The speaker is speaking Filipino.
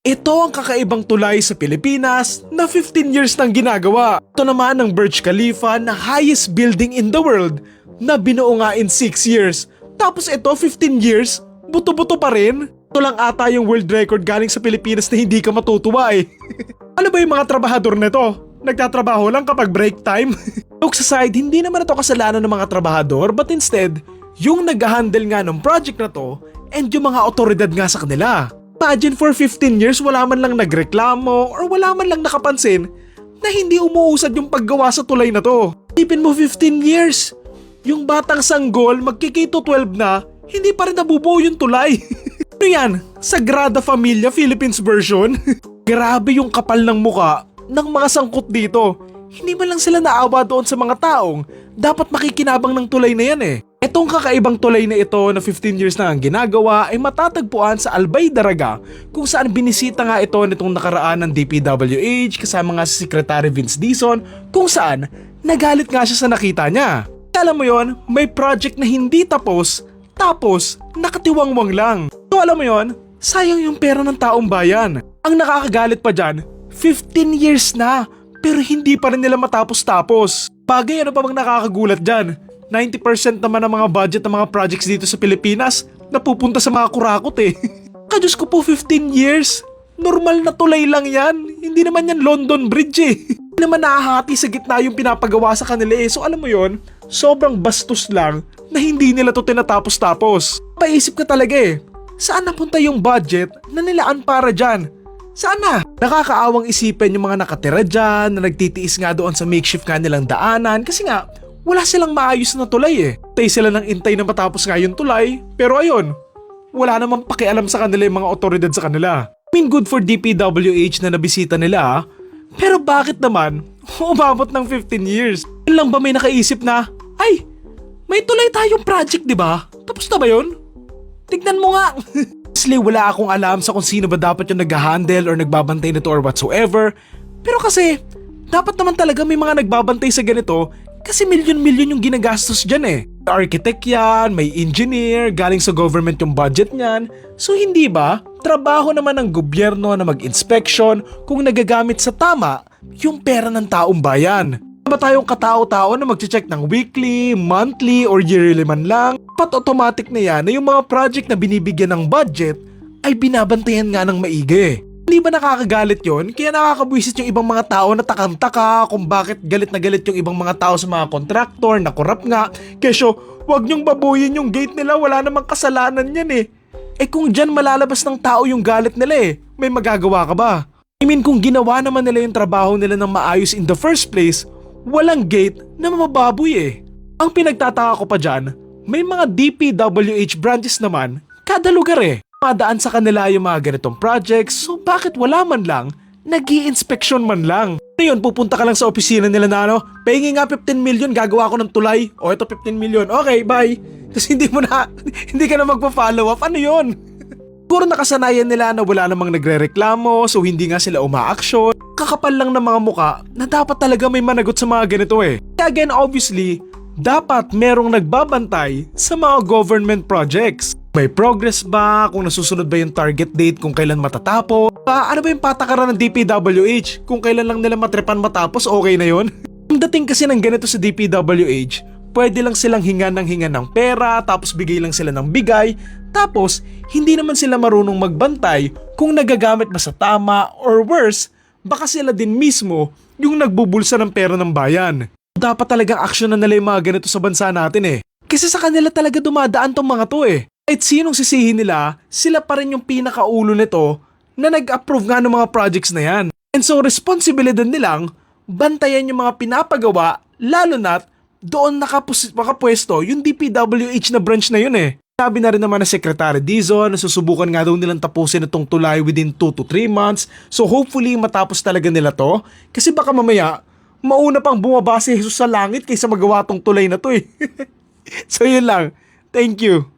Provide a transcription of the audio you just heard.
Ito ang kakaibang tulay sa Pilipinas na 15 years nang ginagawa. Ito naman ang Burj Khalifa na highest building in the world na binuo nga in 6 years. Tapos ito 15 years, buto-buto pa rin. Ito lang ata yung world record galing sa Pilipinas na hindi ka matutuwa eh. Ano ba yung mga trabahador nito? Nagtatrabaho lang kapag break time? Jokes aside, hindi naman ito kasalanan ng mga trabahador but instead, yung nag-handle nga ng project na to and yung mga otoridad nga sa kanila. Imagine for 15 years wala man lang nagreklamo or wala man lang nakapansin na hindi umuusad yung paggawa sa tulay na to. Tipin mo 15 years, yung batang sanggol magki-K-12 na, hindi pa rin nabubuo yung tulay. Ano yan? Sagrada Familia Philippines version? Grabe yung kapal ng muka ng mga sangkot dito. Hindi man lang sila naawa doon sa mga taong dapat makikinabang ng tulay na yan eh. Etong kakaibang tulay na ito na 15 years na ang ginagawa ay matatagpuan sa Albay Daraga kung saan binisita nga ito nitong nakaraan ng DPWH kasama nga si Secretary Vince Dizon kung saan nagalit nga siya sa nakita niya. Alam mo yon, may project na hindi tapos nakatiwangwang lang. So alam mo yon, sayang yung pera ng taong bayan. Ang nakakagalit pa dyan, 15 years na pero hindi pa rin nila matapos-tapos. Bagay, ano pa bang nakakagulat dyan? 90% naman ng mga budget ng mga projects dito sa Pilipinas napupunta sa mga kurakot eh. Kadiyos ko po 15 years. Normal na tulay lang yan. Hindi naman yan London Bridge eh. Hindi naman nakahati sa gitna yung pinapagawa sa kanila eh. So alam mo yon, sobrang bastos lang na hindi nila to tinatapos-tapos. Paisip ka talaga eh, saan napunta yung budget na nilaan para dyan? Sana? Nakakaawang isipin yung mga nakatira dyan na nagtitiis nga doon sa makeshift nga nilang daanan kasi nga wala silang maayos na tulay eh. Tay sila ng intay na matapos nga yung tulay pero ayun, wala namang pakialam sa kanila yung mga otoridad sa kanila. I mean good for DPWH na nabisita nila pero bakit naman umabot ng 15 years? Yun lang ba may nakaisip na, ay, may tulay tayong project diba? Tapos na ba yun? Tignan mo nga. Honestly, wala akong alam sa kung sino ba dapat yung nag-handle or nagbabantay nito or whatsoever. Pero kasi, dapat naman talaga may mga nagbabantay sa ganito kasi milyon-milyon yung ginagastos dyan eh. May architect yan, may engineer, galing sa government yung budget niyan. So hindi ba, trabaho naman ng gobyerno na mag-inspection kung nagagamit sa tama yung pera ng taong bayan. Ba tayong katao-tao na mag-check ng weekly, monthly, or yearly man lang? Pat automatic na yan na yung mga project na binibigyan ng budget ay binabantayan nga ng maigi. Hindi ba nakakagalit yon? Kaya nakakabwisit yung ibang mga tao na takang-taka kung bakit galit na galit yung ibang mga tao sa mga kontraktor na korap nga. Kesyo, wag niyong babuyin yung gate nila, wala namang kasalanan yan eh. Eh kung dyan malalabas ng tao yung galit nila eh, may magagawa ka ba? I mean kung ginawa naman nila yung trabaho nila ng maayos in the first place, walang gate na mabababoy eh. Ang pinagtataka ko pa dyan, may mga DPWH branches naman kada lugar eh. Madaan sa kanila yung mga ganitong projects, so bakit wala man lang nag-i-inspection man lang? Ngayon pupunta ka lang sa opisina nila na ano, pahingi nga 15 million, gagawa ko ng tulay. O ito 15 million, okay bye. Kasi hindi ka na magpa-follow up, ano yun? Siguro nakasanayan nila na wala namang nagre-reklamo so hindi nga sila umaaksyon. Kakapal lang ng mga muka na dapat talaga may managot sa mga ganito eh. Kaya again obviously, dapat merong nagbabantay sa mga government projects. May progress ba? Kung nasusunod ba yung target date kung kailan matatapos? Ano ba yung patakaran ng DPWH? Kung kailan lang nila matrepan matapos, okay na yun? Ang dating kasi ng ganito sa DPWH, pwede lang silang hinga ng pera, tapos bigay lang sila ng bigay, tapos hindi naman sila marunong magbantay kung nagagamit ba sa tama or worse, baka sila din mismo yung nagbubulsa ng pera ng bayan. Dapat talagang aksyon na nila yung mga ganito sa bansa natin eh. Kasi sa kanila talaga dumadaan tong mga to eh. Kahit sinong sisihin nila, sila pa rin yung pinakaulo nito na nag-approve nga ng mga projects na yan. And so responsibilidad nilang bantayan yung mga pinapagawa lalo na't doon nakapwesto yung DPWH na branch na yun eh. Sabi na rin naman na Secretary Dizon na susubukan nga daw nilang tapusin itong tulay within 2 to 3 months. So hopefully matapos talaga nila to. Kasi baka mamaya mauna pang bumaba si Jesus sa langit kaysa magawa tong tulay na to eh. So yun lang. Thank you.